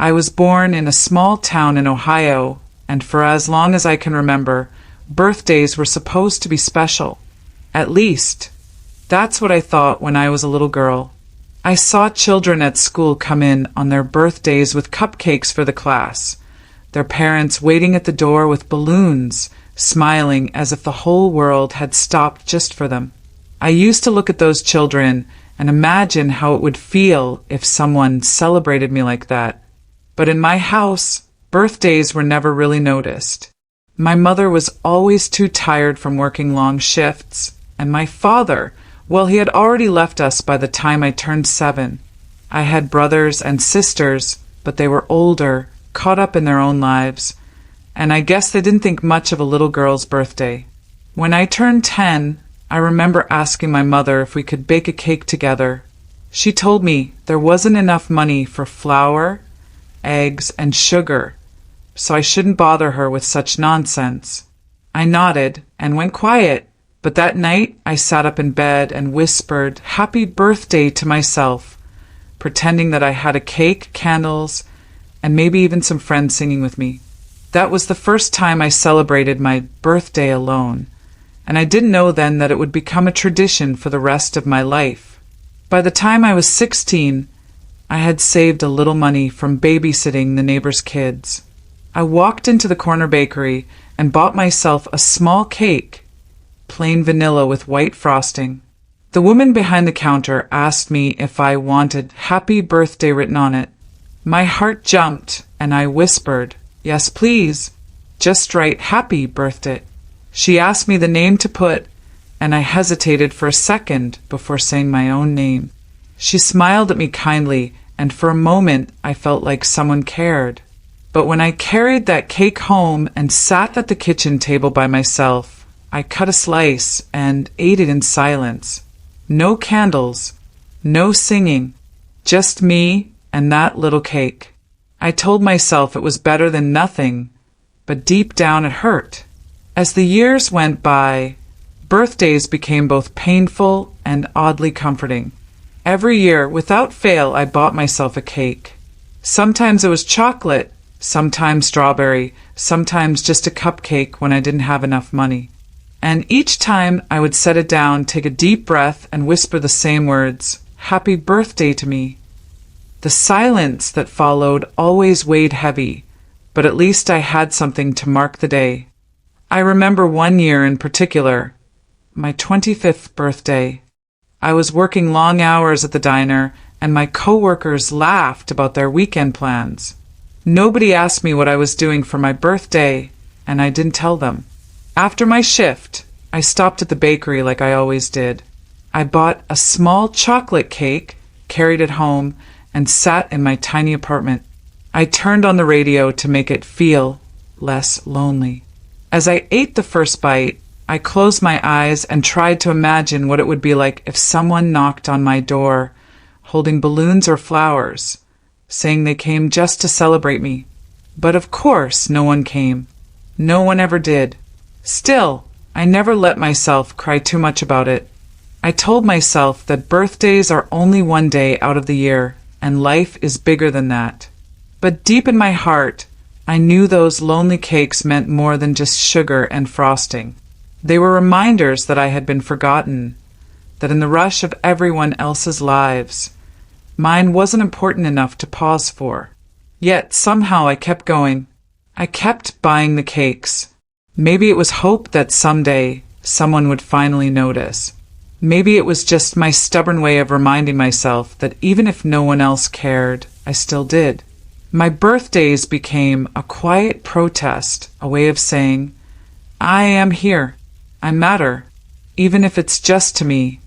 I was born in a small town in Ohio, and for as long as I can remember, birthdays were supposed to be special. At least, that's what I thought when I was a little girl. I saw children at school come in on their birthdays with cupcakes for the class, their parents waiting at the door with balloons, smiling as if the whole world had stopped just for them. I used to look at those children and imagine how it would feel if someone celebrated me like that. But in my house, birthdays were never really noticed. My mother was always too tired from working long shifts, and my father, well, he had already left us by the time I turned 7. I had brothers and sisters, but they were older, caught up in their own lives, and I guess they didn't think much of a little girl's birthday. When I turned 10, I remember asking my mother if we could bake a cake together. She told me there wasn't enough money for flour, eggs, and sugar, so I shouldn't bother her with such nonsense. I nodded and went quiet, but that night I sat up in bed and whispered "Happy Birthday" to myself, pretending that I had a cake, candles, and maybe even some friends singing with me. That was the first time I celebrated my birthday alone, and I didn't know then that it would become a tradition for the rest of my life. By the time I was 16, I had saved a little money from babysitting the neighbors' kids. I walked into the corner bakery and bought myself a small cake, plain vanilla with white frosting. The woman behind the counter asked me if I wanted "Happy Birthday" written on it. My heart jumped, and I whispered, "Yes, please. Just write "Happy Birthday." She asked me the name to put, and I hesitated for a second before saying my own name. She smiled at me kindly, and for a moment I felt like someone cared. But when I carried that cake home and sat at the kitchen table by myself, I cut a slice and ate it in silence. No candles, no singing, just me and that little cake. I told myself it was better than nothing, but deep down it hurt. As the years went by, birthdays became both painful and oddly comforting. Every year, without fail, I bought myself a cake. Sometimes it was chocolate, sometimes strawberry, sometimes just a cupcake when I didn't have enough money. And each time I would set it down, take a deep breath, and whisper the same words, "Happy Birthday" to me. The silence that followed always weighed heavy, but at least I had something to mark the day. I remember one year in particular, my 25th birthday. I was working long hours at the diner, and my coworkers laughed about their weekend plans. Nobody asked me what I was doing for my birthday, and I didn't tell them. After my shift, I stopped at the bakery like I always did. I bought a small chocolate cake, carried it home, and sat in my tiny apartment. I turned on the radio to make it feel less lonely. As I ate the first bite, I closed my eyes and tried to imagine what it would be like if someone knocked on my door, holding balloons or flowers, saying they came just to celebrate me. But of course no one came. No one ever did. Still, I never let myself cry too much about it. I told myself that birthdays are only one day out of the year, and life is bigger than that. But deep in my heart, I knew those lonely cakes meant more than just sugar and frosting. They were reminders that I had been forgotten, that in the rush of everyone else's lives, mine wasn't important enough to pause for. Yet somehow I kept going. I kept buying the cakes. Maybe it was hope that someday someone would finally notice. Maybe it was just my stubborn way of reminding myself that even if no one else cared, I still did. My birthdays became a quiet protest, a way of saying, I am here. I matter, even if it's just to me.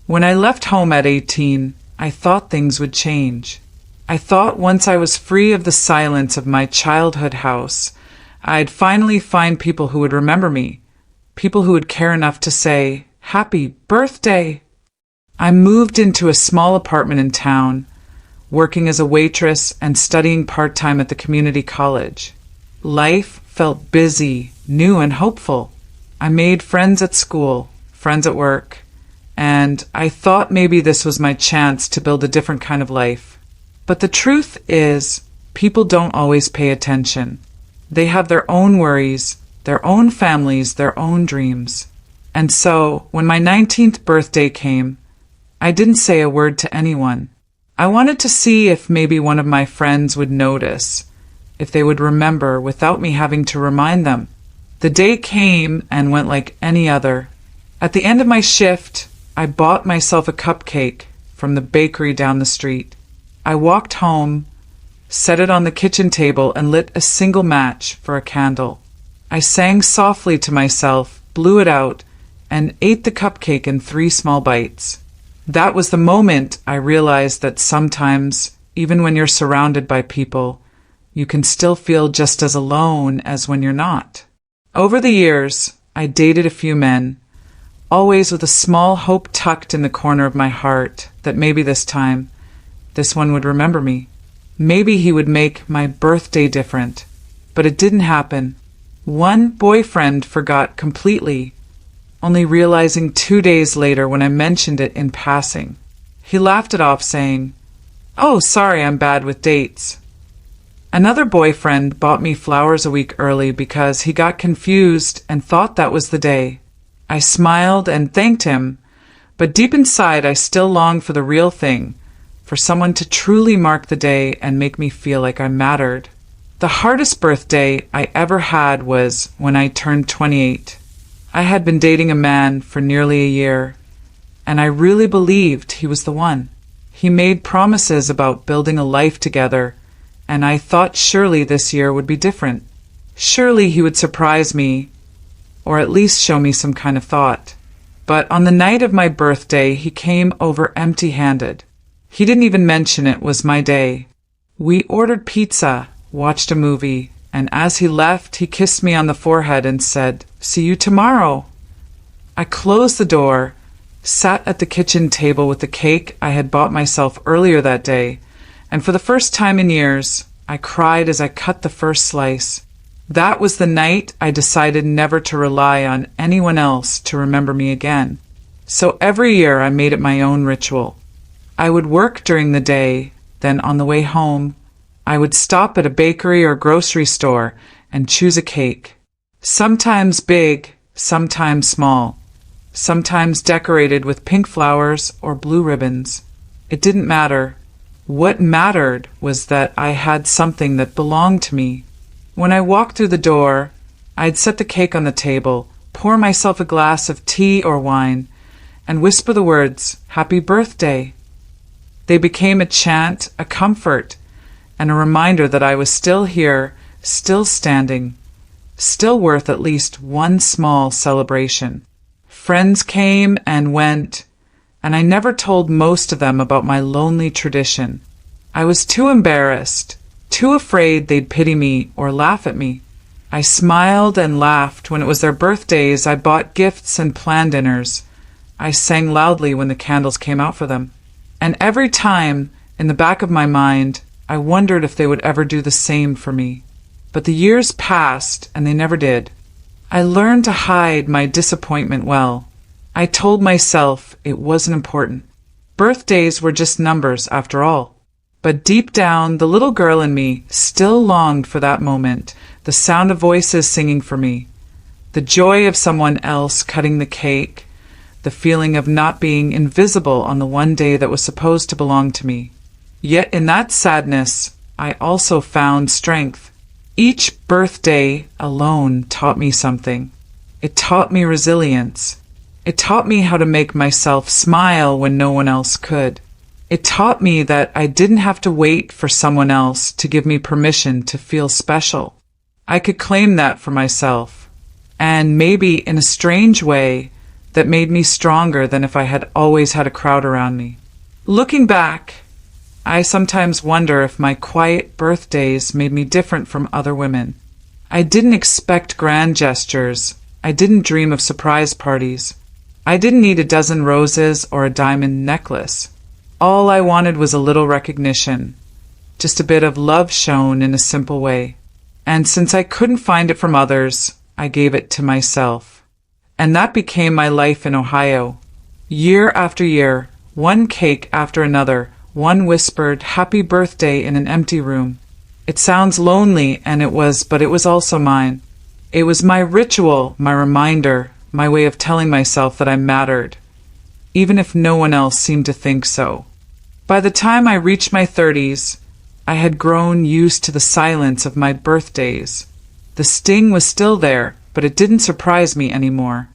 When I left home at 18, I thought things would change. I thought once I was free of the silence of my childhood house, I'd finally find people who would remember me, people who would care enough to say, "Happy birthday!" I moved into a small apartment in town, working as a waitress and studying part-time at the community college. Life felt busy, new, and hopeful. I made friends at school, friends at work, and I thought maybe this was my chance to build a different kind of life. But the truth is, people don't always pay attention. They have their own worries, their own families, their own dreams. And so, when my 19th birthday came, I didn't say a word to anyone. I wanted to see if maybe one of my friends would notice, if they would remember without me having to remind them. The day came and went like any other. At the end of my shift, I bought myself a cupcake from the bakery down the street. I walked home, set it on the kitchen table, and lit a single match for a candle. I sang softly to myself, blew it out, and ate the cupcake in 3 small bites. That was the moment I realized that sometimes, even when you're surrounded by people, you can still feel just as alone as when you're not. Over the years, I dated a few men, always with a small hope tucked in the corner of my heart that maybe this time, this one would remember me. Maybe he would make my birthday different. But it didn't happen. One boyfriend forgot completely, only realizing 2 days later when I mentioned it in passing. He laughed it off, saying, "Oh, sorry, I'm bad with dates." Another boyfriend bought me flowers a week early because he got confused and thought that was the day. I smiled and thanked him, but deep inside I still longed for the real thing, for someone to truly mark the day and make me feel like I mattered. The hardest birthday I ever had was when I turned 28. I had been dating a man for nearly a year, and I really believed he was the one. He made promises about building a life together, and I thought surely this year would be different. Surely he would surprise me, or at least show me some kind of thought. But on the night of my birthday, he came over empty-handed. He didn't even mention it was my day. We ordered pizza, watched a movie, and as he left, he kissed me on the forehead and said, "See you tomorrow." I closed the door, sat at the kitchen table with the cake I had bought myself earlier that day, and for the first time in years, I cried as I cut the first slice. That was the night I decided never to rely on anyone else to remember me again. So every year I made it my own ritual. I would work during the day, then on the way home, I would stop at a bakery or grocery store and choose a cake. Sometimes big, sometimes small, sometimes decorated with pink flowers or blue ribbons. It didn't matter. What mattered was that I had something that belonged to me. When I walked through the door, I'd set the cake on the table, pour myself a glass of tea or wine, and whisper the words, "Happy birthday." They became a chant, a comfort, and a reminder that I was still here, still standing, still worth at least one small celebration. Friends came and went, and I never told most of them about my lonely tradition. I was too embarrassed, too afraid they'd pity me or laugh at me. I smiled and laughed when it was their birthdays. I bought gifts and planned dinners. I sang loudly when the candles came out for them. And every time, in the back of my mind, I wondered if they would ever do the same for me. But the years passed, and they never did. I learned to hide my disappointment well. I told myself it wasn't important. Birthdays were just numbers after all. But deep down, the little girl in me still longed for that moment, the sound of voices singing for me, the joy of someone else cutting the cake, the feeling of not being invisible on the one day that was supposed to belong to me. Yet in that sadness, I also found strength. Each birthday alone taught me something. It taught me resilience. It taught me how to make myself smile when no one else could. It taught me that I didn't have to wait for someone else to give me permission to feel special. I could claim that for myself. And maybe in a strange way, that made me stronger than if I had always had a crowd around me. Looking back, I sometimes wonder if my quiet birthdays made me different from other women. I didn't expect grand gestures. I didn't dream of surprise parties. I didn't need a dozen roses or a diamond necklace. All I wanted was a little recognition, just a bit of love shown in a simple way. And since I couldn't find it from others, I gave it to myself. And that became my life in Ohio. Year after year, one cake after another, one whispered happy birthday in an empty room. It sounds lonely, and but it was also mine. It was my ritual, my reminder, my way of telling myself that I mattered, even if no one else seemed to think so. By the time I reached my 30s, I had grown used to the silence of my birthdays. The sting was still there, but it didn't surprise me anymore.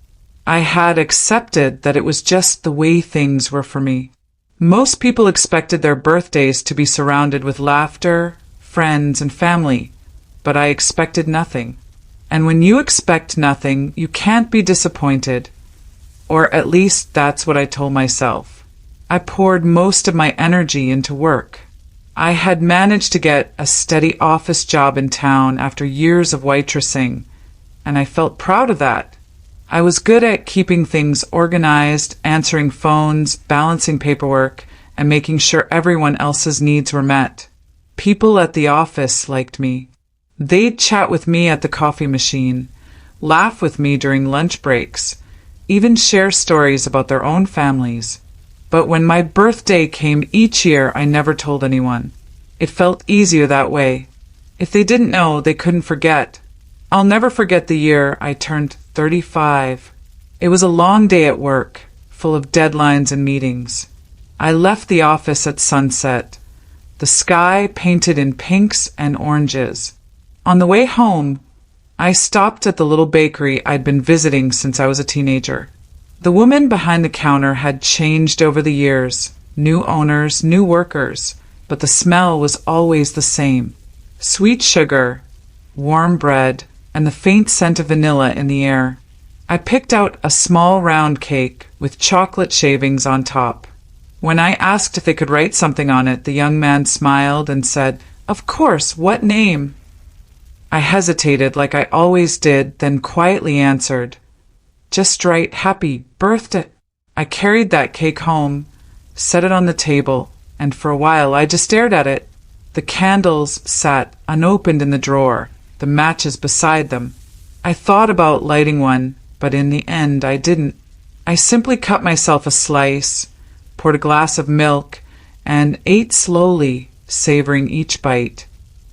I had accepted that it was just the way things were for me. Most people expected their birthdays to be surrounded with laughter, friends, and family, but I expected nothing. And when you expect nothing, you can't be disappointed. Or at least that's what I told myself. I poured most of my energy into work. I had managed to get a steady office job in town after years of waitressing, and I felt proud of that. I was good at keeping things organized, answering phones, balancing paperwork, and making sure everyone else's needs were met. People at the office liked me. They'd chat with me at the coffee machine, laugh with me during lunch breaks, even share stories about their own families. But when my birthday came each year, I never told anyone. It felt easier that way. If they didn't know, they couldn't forget. I'll never forget the year I turned 35. It was a long day at work, full of deadlines and meetings. I left the office at sunset, the sky painted in pinks and oranges. On the way home, I stopped at the little bakery I'd been visiting since I was a teenager. The woman behind the counter had changed over the years, new owners, new workers, but the smell was always the same. Sweet sugar, warm bread, and the faint scent of vanilla in the air. I picked out a small round cake with chocolate shavings on top. When I asked if they could write something on it, the young man smiled and said, "Of course, what name?" I hesitated like I always did, then quietly answered, "Just write happy birthday." I carried that cake home, set it on the table, and for a while I just stared at it. The candles sat unopened in the drawer, the matches beside them. I thought about lighting one, but in the end I didn't. I simply cut myself a slice, poured a glass of milk, and ate slowly, savoring each bite.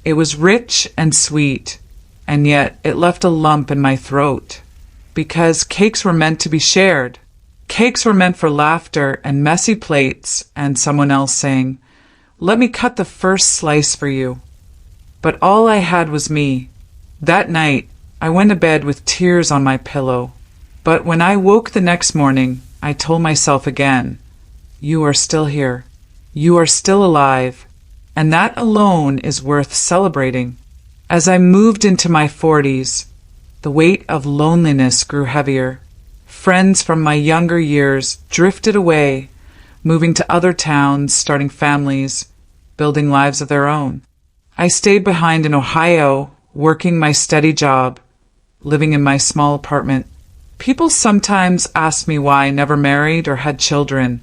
It was rich and sweet, and yet it left a lump in my throat. Because cakes were meant to be shared. Cakes were meant for laughter and messy plates and someone else saying, "Let me cut the first slice for you." But all I had was me. That night, I went to bed with tears on my pillow. But when I woke the next morning, I told myself again, "You are still here. You are still alive." And that alone is worth celebrating. As I moved into my 40s, the weight of loneliness grew heavier. Friends from my younger years drifted away, moving to other towns, starting families, building lives of their own. I stayed behind in Ohio, working my steady job, living in my small apartment. People sometimes asked me why I never married or had children,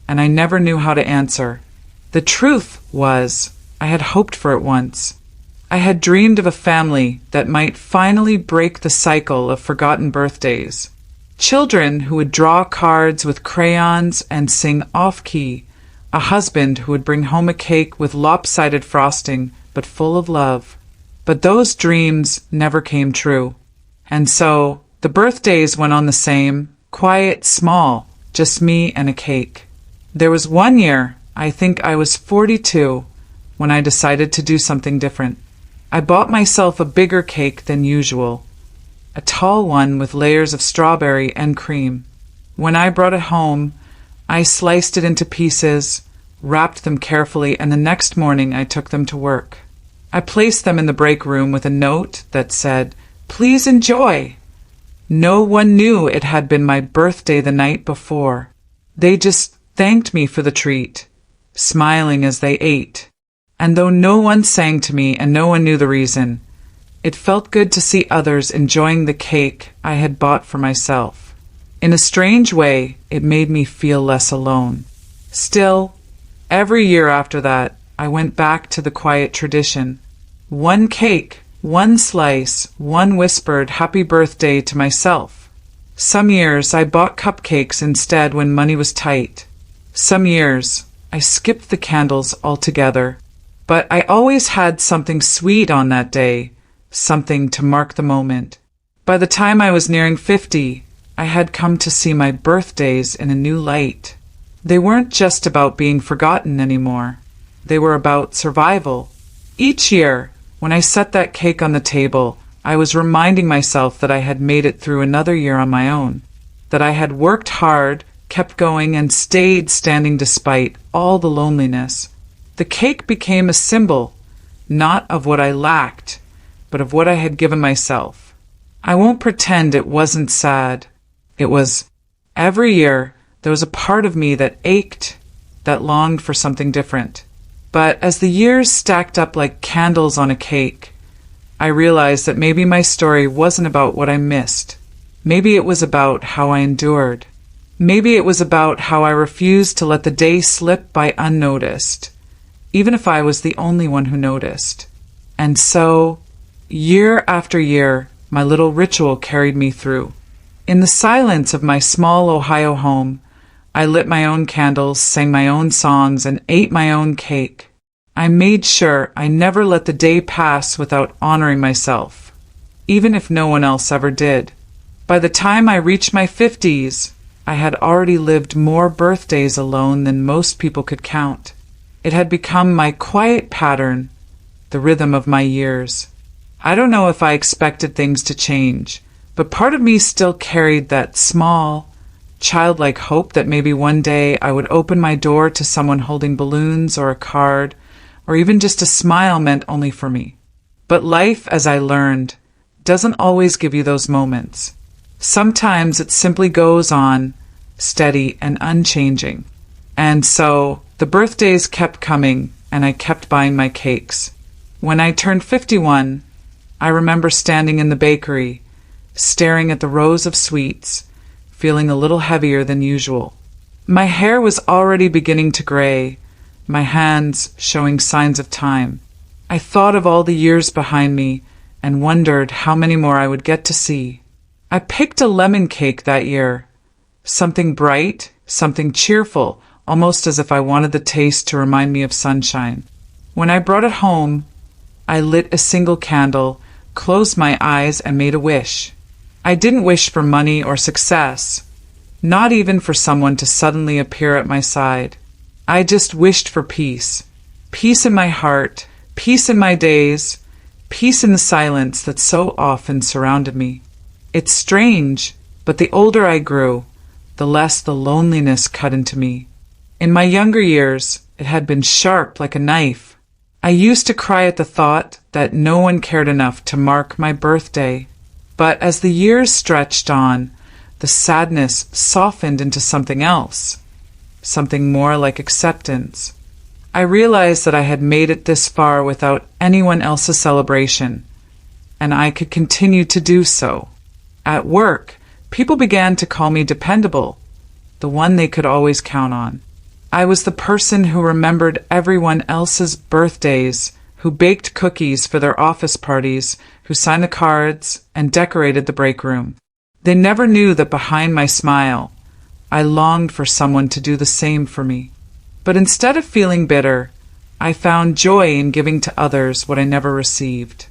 and I never knew how to answer. The truth was, I had hoped for it once. I had dreamed of a family that might finally break the cycle of forgotten birthdays. Children who would draw cards with crayons and sing off-key. A husband who would bring home a cake with lopsided frosting, but full of love. But those dreams never came true. And so, the birthdays went on the same, quiet, small, just me and a cake. There was one year, I think I was 42, when I decided to do something different. I bought myself a bigger cake than usual, a tall one with layers of strawberry and cream. When I brought it home, I sliced it into pieces, wrapped them carefully, and the next morning I took them to work. I placed them in the break room with a note that said, "Please enjoy." No one knew it had been my birthday the night before. They just thanked me for the treat, smiling as they ate. And though no one sang to me and no one knew the reason, it felt good to see others enjoying the cake I had bought for myself. In a strange way, it made me feel less alone. Still, every year after that, I went back to the quiet tradition. One cake, one slice, one whispered happy birthday to myself. Some years I bought cupcakes instead when money was tight. Some years I skipped the candles altogether. But I always had something sweet on that day, something to mark the moment. By the time I was nearing 50, I had come to see my birthdays in a new light. They weren't just about being forgotten anymore. They were about survival. Each year, when I set that cake on the table, I was reminding myself that I had made it through another year on my own, that I had worked hard, kept going, and stayed standing despite all the loneliness. The cake became a symbol, not of what I lacked, but of what I had given myself. I won't pretend it wasn't sad. It was. Every year, there was a part of me that ached, that longed for something different. But as the years stacked up like candles on a cake, I realized that maybe my story wasn't about what I missed. Maybe it was about how I endured. Maybe it was about how I refused to let the day slip by unnoticed, even if I was the only one who noticed. And so, year after year, my little ritual carried me through. In the silence of my small Ohio home, I lit my own candles, sang my own songs, and ate my own cake. I made sure I never let the day pass without honoring myself, even if no one else ever did. By the time I reached my 50s, I had already lived more birthdays alone than most people could count. It had become my quiet pattern, the rhythm of my years. I don't know if I expected things to change, but part of me still carried that small, childlike hope that maybe one day I would open my door to someone holding balloons or a card, or even just a smile meant only for me. But life, as I learned, doesn't always give you those moments. Sometimes it simply goes on, steady and unchanging. And so, the birthdays kept coming, and I kept buying my cakes. When I turned 51, I remember standing in the bakery, staring at the rows of sweets, feeling a little heavier than usual. My hair was already beginning to gray, my hands showing signs of time. I thought of all the years behind me and wondered how many more I would get to see. I picked a lemon cake that year, something bright, something cheerful, almost as if I wanted the taste to remind me of sunshine. When I brought it home, I lit a single candle, closed my eyes, and made a wish. I didn't wish for money or success, not even for someone to suddenly appear at my side. I just wished for peace. Peace in my heart, peace in my days, peace in the silence that so often surrounded me. It's strange, but the older I grew, the less the loneliness cut into me. In my younger years, it had been sharp like a knife. I used to cry at the thought that no one cared enough to mark my birthday. But as the years stretched on, the sadness softened into something else, something more like acceptance. I realized that I had made it this far without anyone else's celebration, and I could continue to do so. At work, people began to call me dependable, the one they could always count on. I was the person who remembered everyone else's birthdays, who baked cookies for their office parties, who signed the cards and decorated the break room. They never knew that behind my smile, I longed for someone to do the same for me. But instead of feeling bitter, I found joy in giving to others what I never received.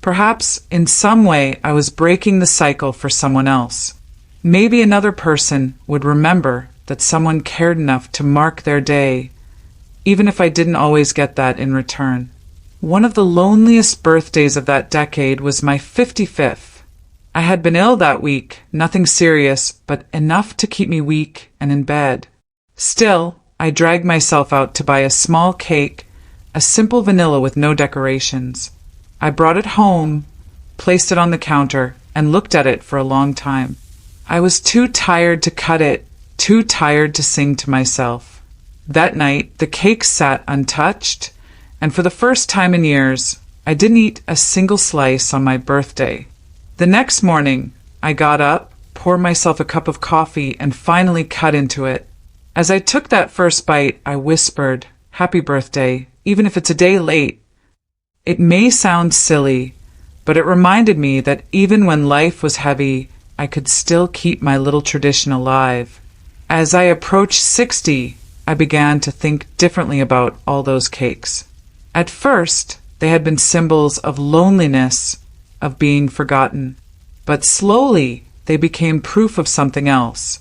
Perhaps in some way I was breaking the cycle for someone else. Maybe another person would remember that someone cared enough to mark their day, even if I didn't always get that in return. One of the loneliest birthdays of that decade was my 55th. I had been ill that week, nothing serious, but enough to keep me weak and in bed. Still, I dragged myself out to buy a small cake, a simple vanilla with no decorations. I brought it home, placed it on the counter, and looked at it for a long time. I was too tired to cut it, too tired to sing to myself. That night, the cake sat untouched, and for the first time in years, I didn't eat a single slice on my birthday. The next morning, I got up, poured myself a cup of coffee, and finally cut into it. As I took that first bite, I whispered, "Happy birthday, even if it's a day late." It may sound silly, but it reminded me that even when life was heavy, I could still keep my little tradition alive. As I approached 60, I began to think differently about all those cakes. At first, they had been symbols of loneliness, of being forgotten. But slowly, they became proof of something else.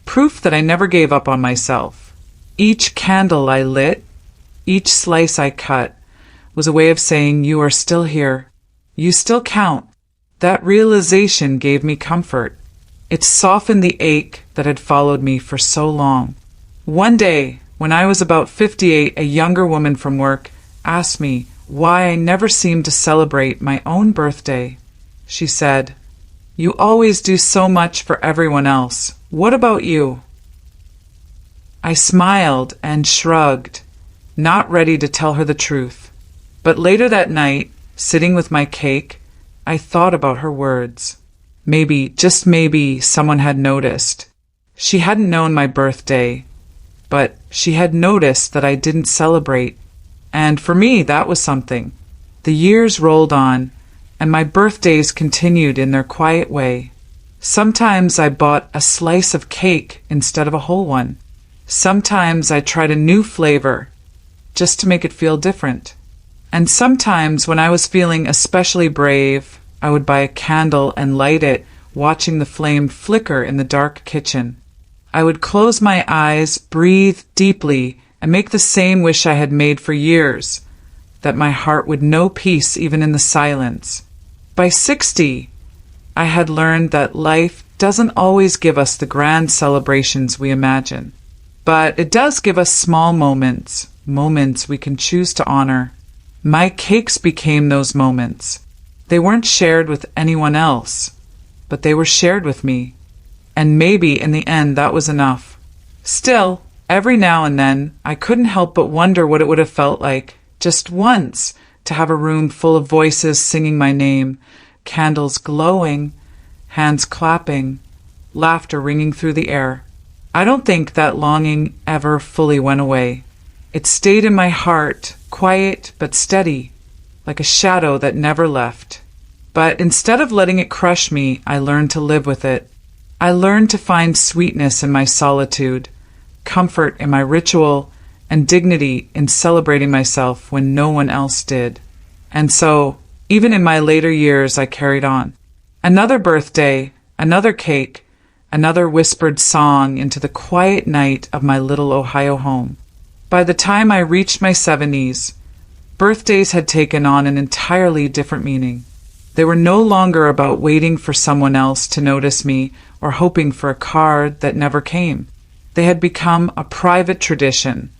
Proof that I never gave up on myself. Each candle I lit, each slice I cut, was a way of saying, you are still here. You still count. That realization gave me comfort. It softened the ache that had followed me for so long. One day, when I was about 58, a younger woman from work asked me why I never seemed to celebrate my own birthday. She said, "You always do so much for everyone else. What about you?" I smiled and shrugged, not ready to tell her the truth. But later that night, sitting with my cake, I thought about her words. Maybe, just maybe, someone had noticed. She hadn't known my birthday, but she had noticed that I didn't celebrate. And for me, that was something. The years rolled on, and my birthdays continued in their quiet way. Sometimes I bought a slice of cake instead of a whole one. Sometimes I tried a new flavor, just to make it feel different. And sometimes when I was feeling especially brave, I would buy a candle and light it, watching the flame flicker in the dark kitchen. I would close my eyes, breathe deeply, and make the same wish I had made for years, that my heart would know peace even in the silence. By 60, I had learned that life doesn't always give us the grand celebrations we imagine, but it does give us small moments, moments we can choose to honor. My cakes became those moments. They weren't shared with anyone else, but they were shared with me. And maybe in the end that was enough. Still, every now and then, I couldn't help but wonder what it would have felt like, just once, to have a room full of voices singing my name, candles glowing, hands clapping, laughter ringing through the air. I don't think that longing ever fully went away. It stayed in my heart, quiet but steady, like a shadow that never left. But instead of letting it crush me, I learned to live with it. I learned to find sweetness in my solitude, comfort in my ritual, and dignity in celebrating myself when no one else did. And so, even in my later years, I carried on. Another birthday, another cake, another whispered song into the quiet night of my little Ohio home. By the time I reached my 70s, birthdays had taken on an entirely different meaning. They were no longer about waiting for someone else to notice me or hoping for a card that never came. They had become a private tradition,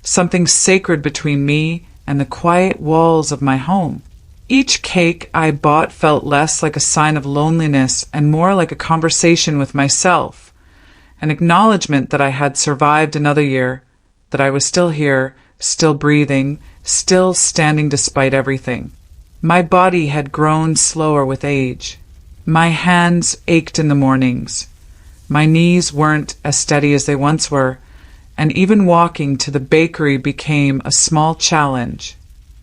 something sacred between me and the quiet walls of my home. Each cake I bought felt less like a sign of loneliness and more like a conversation with myself, an acknowledgement that I had survived another year, that I was still here, still breathing, still standing despite everything. My body had grown slower with age. My hands ached in the mornings. My knees weren't as steady as they once were, and even walking to the bakery became a small challenge.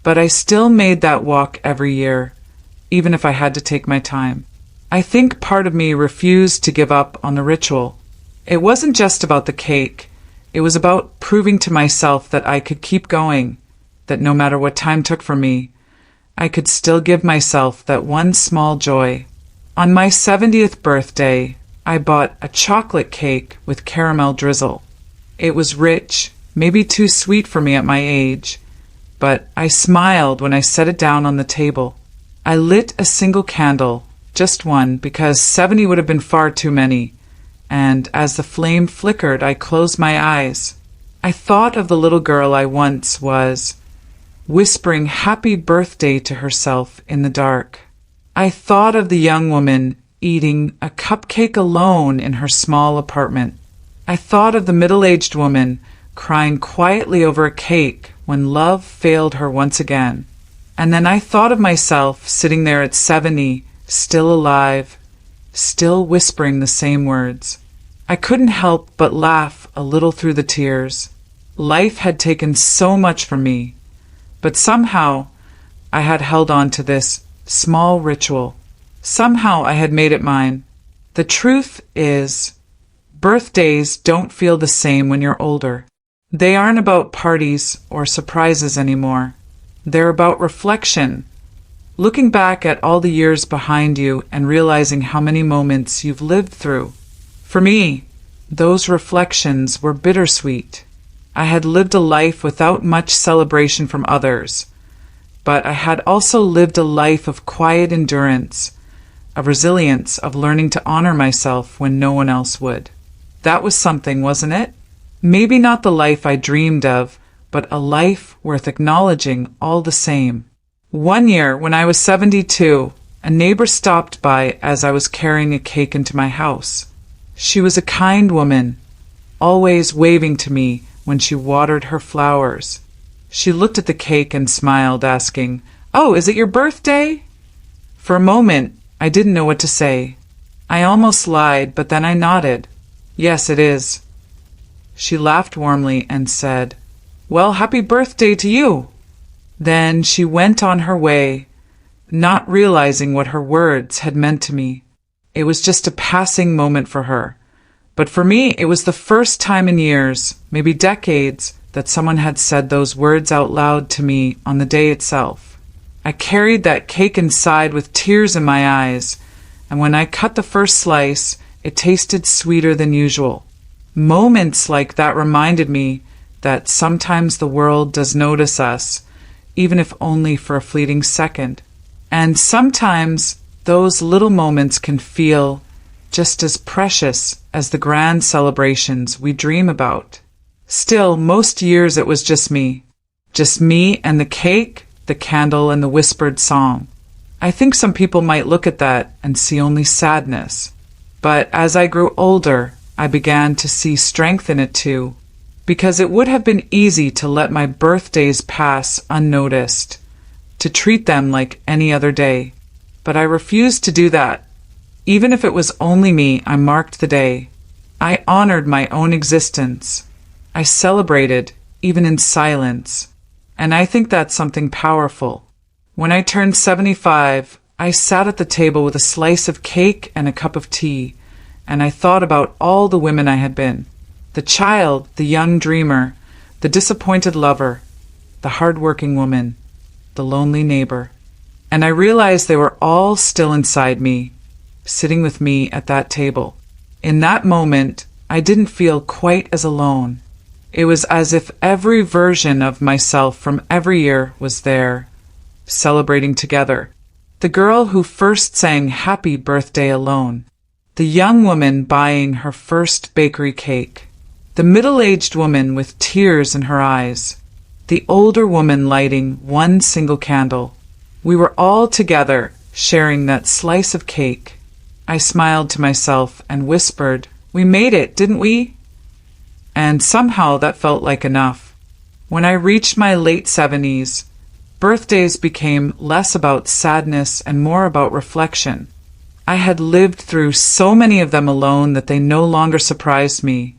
But I still made that walk every year, even if I had to take my time. I think part of me refused to give up on the ritual. It wasn't just about the cake. It was about proving to myself that I could keep going, that no matter what time took from me, I could still give myself that one small joy. On my 70th birthday, I bought a chocolate cake with caramel drizzle. It was rich, maybe too sweet for me at my age, but I smiled when I set it down on the table. I lit a single candle, just one, because 70 would have been far too many, and as the flame flickered, I closed my eyes. I thought of the little girl I once was, whispering happy birthday to herself in the dark. I thought of the young woman eating a cupcake alone in her small apartment. I thought of the middle-aged woman crying quietly over a cake when love failed her once again. And then I thought of myself sitting there at 70, still alive, still whispering the same words. I couldn't help but laugh a little through the tears. Life had taken so much from me, but somehow I had held on to this small ritual. Somehow I had made it mine. The truth is, birthdays don't feel the same when you're older. They aren't about parties or surprises anymore. They're about reflection, looking back at all the years behind you and realizing how many moments you've lived through. For me, those reflections were bittersweet. I had lived a life without much celebration from others, but I had also lived a life of quiet endurance, of resilience, of learning to honor myself when no one else would. That was something, wasn't it? Maybe not the life I dreamed of, but a life worth acknowledging all the same. One year, when I was 72, a neighbor stopped by as I was carrying a cake into my house. She was a kind woman, always waving to me when she watered her flowers. She looked at the cake and smiled, asking, "Oh, is it your birthday?" For a moment, I didn't know what to say. I almost lied, but then I nodded. "Yes, it is." She laughed warmly and said, "Well, happy birthday to you." Then she went on her way, not realizing what her words had meant to me. It was just a passing moment for her. But for me, it was the first time in years, maybe decades, that someone had said those words out loud to me on the day itself. I carried that cake inside with tears in my eyes, and when I cut the first slice, it tasted sweeter than usual. Moments like that reminded me that sometimes the world does notice us, even if only for a fleeting second. And sometimes those little moments can feel just as precious as the grand celebrations we dream about. Still, most years it was just me and the cake, the candle, and the whispered song. I think some people might look at that and see only sadness. But as I grew older, I began to see strength in it too, because it would have been easy to let my birthdays pass unnoticed, to treat them like any other day. But I refused to do that. Even if it was only me, I marked the day. I honored my own existence. I celebrated, even in silence. And I think that's something powerful. When I turned 75, I sat at the table with a slice of cake and a cup of tea, and I thought about all the women I had been. The child, the young dreamer, the disappointed lover, the hard-working woman, the lonely neighbor. And I realized they were all still inside me, sitting with me at that table. In that moment, I didn't feel quite as alone. It was as if every version of myself from every year was there, celebrating together. The girl who first sang Happy Birthday alone. The young woman buying her first bakery cake. The middle-aged woman with tears in her eyes. The older woman lighting one single candle. We were all together, sharing that slice of cake. I smiled to myself and whispered, "We made it, didn't we?" And somehow that felt like enough. When I reached my late 70s, birthdays became less about sadness and more about reflection. I had lived through so many of them alone that they no longer surprised me,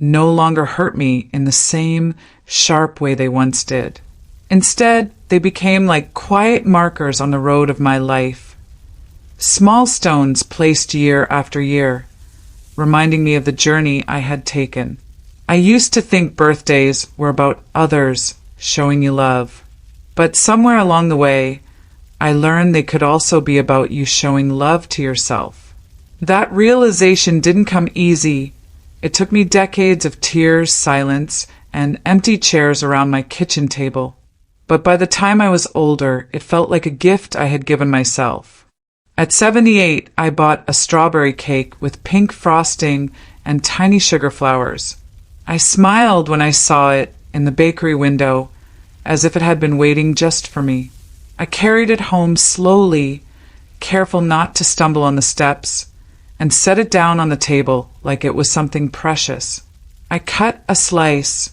no longer hurt me in the same sharp way they once did. Instead, they became like quiet markers on the road of my life. Small stones placed year after year, reminding me of the journey I had taken. I used to think birthdays were about others showing you love, but somewhere along the way, I learned they could also be about you showing love to yourself. That realization didn't come easy. It took me decades of tears, silence, and empty chairs around my kitchen table. But by the time I was older, it felt like a gift I had given myself. At 78, I bought a strawberry cake with pink frosting and tiny sugar flowers. I smiled when I saw it in the bakery window, as if it had been waiting just for me. I carried it home slowly, careful not to stumble on the steps, and set it down on the table like it was something precious. I cut a slice,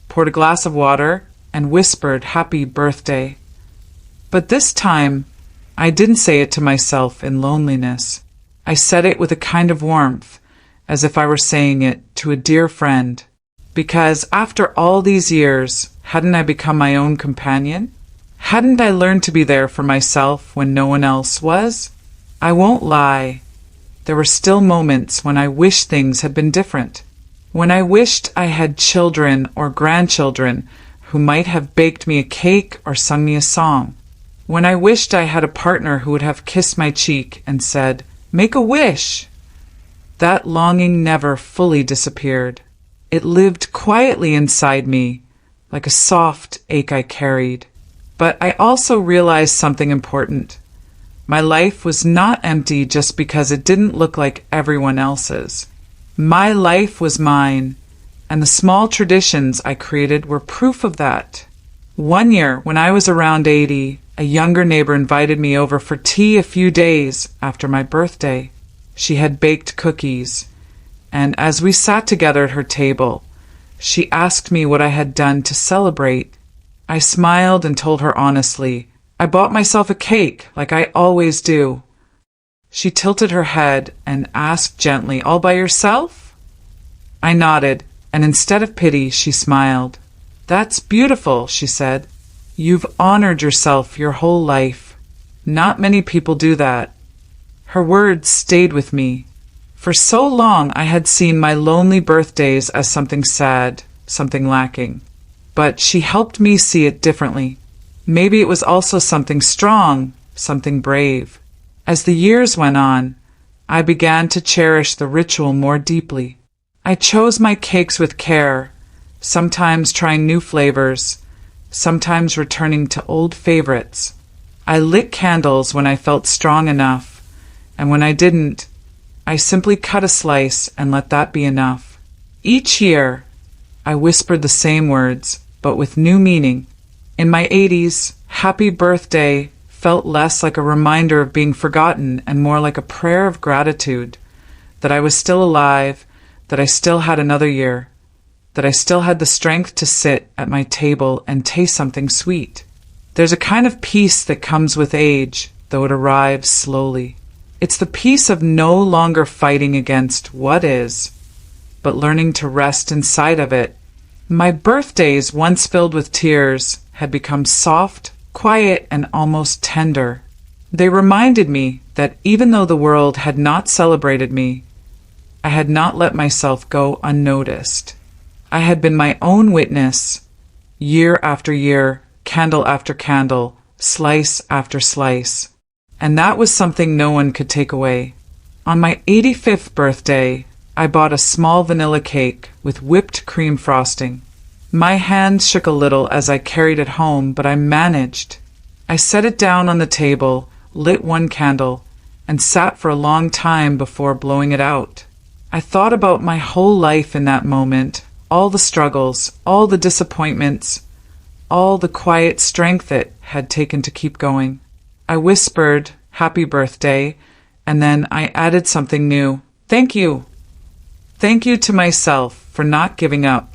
poured a glass of water, and whispered happy birthday. But this time, I didn't say it to myself in loneliness. I said it with a kind of warmth, as if I were saying it to a dear friend. Because after all these years, hadn't I become my own companion? Hadn't I learned to be there for myself when no one else was? I won't lie. There were still moments when I wished things had been different. When I wished I had children or grandchildren who might have baked me a cake or sung me a song. When I wished I had a partner who would have kissed my cheek and said, "Make a wish," that longing never fully disappeared. It lived quietly inside me, like a soft ache I carried. But I also realized something important. My life was not empty just because it didn't look like everyone else's. My life was mine, and the small traditions I created were proof of that. One year, when I was around 80, a younger neighbor invited me over for tea a few days after my birthday. She had baked cookies, and as we sat together at her table, she asked me what I had done to celebrate. I smiled and told her honestly, I bought myself a cake, like I always do. She tilted her head and asked gently, "All by yourself?" I nodded, and instead of pity, she smiled. "That's beautiful," she said. "You've honored yourself your whole life. Not many people do that." Her words stayed with me. For so long I had seen my lonely birthdays as something sad, something lacking. But she helped me see it differently. Maybe it was also something strong, something brave. As the years went on, I began to cherish the ritual more deeply. I chose my cakes with care, sometimes trying new flavors, sometimes returning to old favorites. I lit candles when I felt strong enough, and when I didn't, I simply cut a slice and let that be enough. Each year, I whispered the same words, but with new meaning. In my 80s, happy birthday felt less like a reminder of being forgotten and more like a prayer of gratitude, that I was still alive, that I still had another year, that I still had the strength to sit at my table and taste something sweet. There's a kind of peace that comes with age, though it arrives slowly. It's the peace of no longer fighting against what is, but learning to rest inside of it. My birthdays, once filled with tears, had become soft, quiet, and almost tender. They reminded me that even though the world had not celebrated me, I had not let myself go unnoticed. I had been my own witness, year after year, candle after candle, slice after slice. And that was something no one could take away. On my 85th birthday, I bought a small vanilla cake with whipped cream frosting. My hands shook a little as I carried it home, but I managed. I set it down on the table, lit one candle, and sat for a long time before blowing it out. I thought about my whole life in that moment, all the struggles, all the disappointments, all the quiet strength it had taken to keep going. I whispered, "Happy birthday," and then I added something new. "Thank you. Thank you to myself for not giving up.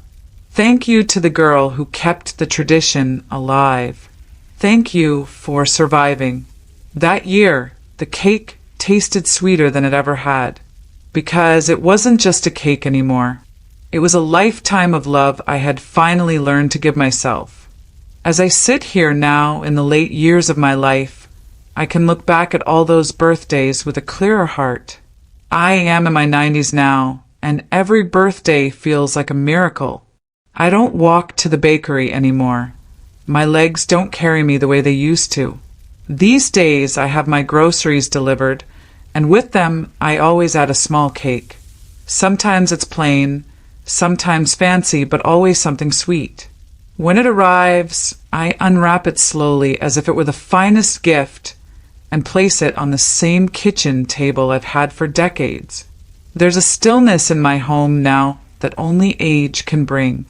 Thank you to the girl who kept the tradition alive. Thank you for surviving." That year, the cake tasted sweeter than it ever had, because it wasn't just a cake anymore. It was a lifetime of love I had finally learned to give myself. As I sit here now in the late years of my life, I can look back at all those birthdays with a clearer heart. I am in my 90s now, and every birthday feels like a miracle. I don't walk to the bakery anymore. My legs don't carry me the way they used to. These days I have my groceries delivered, and with them I always add a small cake. Sometimes it's plain, sometimes fancy, but always something sweet. When it arrives, I unwrap it slowly as if it were the finest gift and place it on the same kitchen table I've had for decades. There's a stillness in my home now that only age can bring.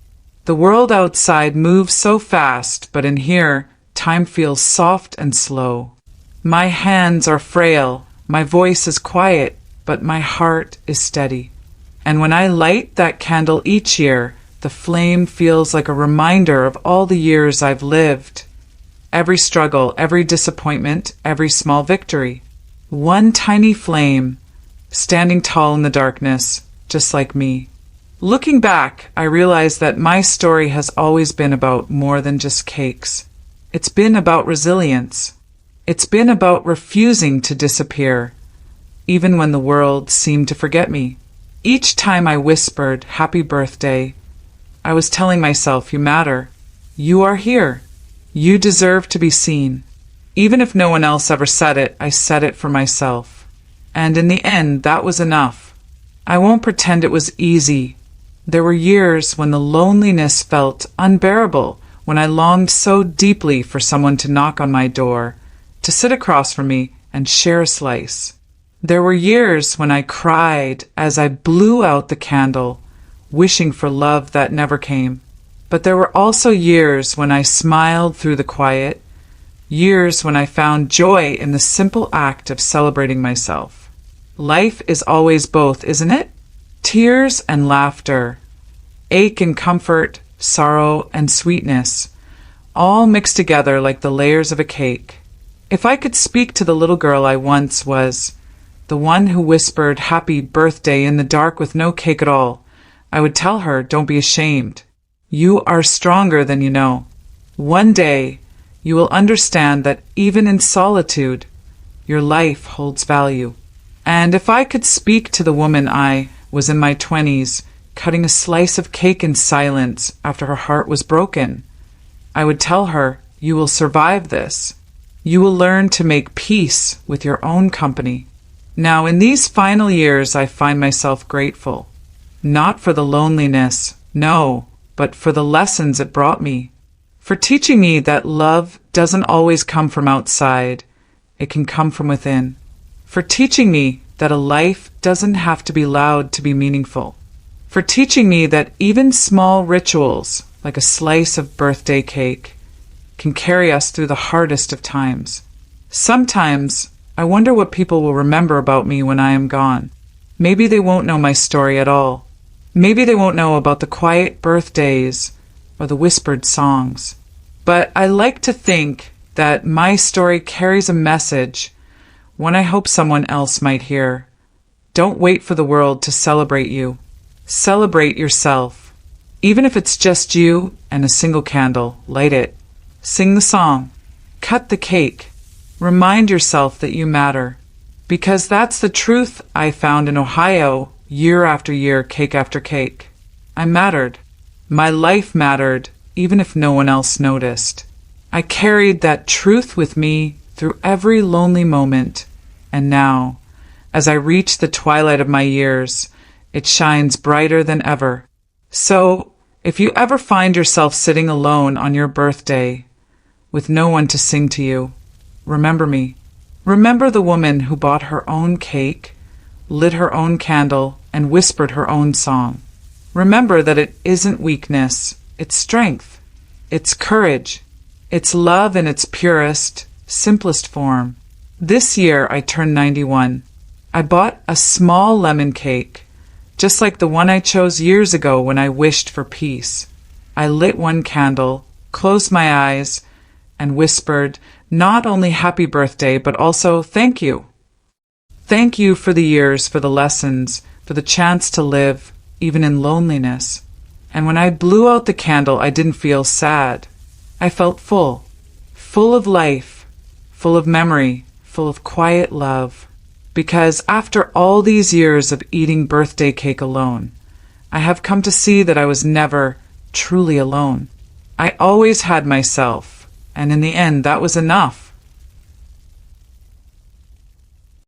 The world outside moves so fast, but in here, time feels soft and slow. My hands are frail, my voice is quiet, but my heart is steady. And when I light that candle each year, the flame feels like a reminder of all the years I've lived. Every struggle, every disappointment, every small victory. One tiny flame, standing tall in the darkness, just like me. Looking back, I realize that my story has always been about more than just cakes. It's been about resilience. It's been about refusing to disappear, even when the world seemed to forget me. Each time I whispered, "Happy birthday," I was telling myself, "You matter. You are here. You deserve to be seen. Even if no one else ever said it, I said it for myself. And in the end, that was enough. I won't pretend it was easy. There were years when the loneliness felt unbearable, when I longed so deeply for someone to knock on my door, to sit across from me and share a slice. There were years when I cried as I blew out the candle, wishing for love that never came. But there were also years when I smiled through the quiet, years when I found joy in the simple act of celebrating myself. Life is always both, isn't it? Tears and laughter, ache and comfort, sorrow and sweetness, all mixed together like the layers of a cake. If I could speak to the little girl I once was, the one who whispered happy birthday in the dark with no cake at all, I would tell her, don't be ashamed. You are stronger than you know. One day, you will understand that even in solitude, your life holds value. And if I could speak to the woman I was in my 20s, cutting a slice of cake in silence after her heart was broken, I would tell her, you will survive this. You will learn to make peace with your own company. Now, in these final years, I find myself grateful. Not for the loneliness, no, but for the lessons it brought me. For teaching me that love doesn't always come from outside, it can come from within. For teaching me that a life doesn't have to be loud to be meaningful. For teaching me that even small rituals, like a slice of birthday cake, can carry us through the hardest of times. Sometimes, I wonder what people will remember about me when I am gone. Maybe they won't know my story at all. Maybe they won't know about the quiet birthdays or the whispered songs. But I like to think that my story carries a message, one I hope someone else might hear. Don't wait for the world to celebrate you. Celebrate yourself. Even if it's just you and a single candle, light it. Sing the song. Cut the cake. Remind yourself that you matter. Because that's the truth I found in Ohio, year after year, cake after cake. I mattered. My life mattered, even if no one else noticed. I carried that truth with me through every lonely moment. And now, as I reach the twilight of my years, it shines brighter than ever. So, if you ever find yourself sitting alone on your birthday, with no one to sing to you, remember me. Remember the woman who bought her own cake, lit her own candle, and whispered her own song. Remember that it isn't weakness, it's strength, it's courage, it's love in its purest, simplest form. This year I turned 91. I bought a small lemon cake, just like the one I chose years ago when I wished for peace. I lit one candle, closed my eyes, and whispered not only happy birthday, but also thank you. Thank you for the years, for the lessons, for the chance to live, even in loneliness. And when I blew out the candle, I didn't feel sad. I felt full of life, full of memory, full of quiet love. Because after all these years of eating birthday cake alone, I have come to see that I was never truly alone. I always had myself, and in the end, that was enough.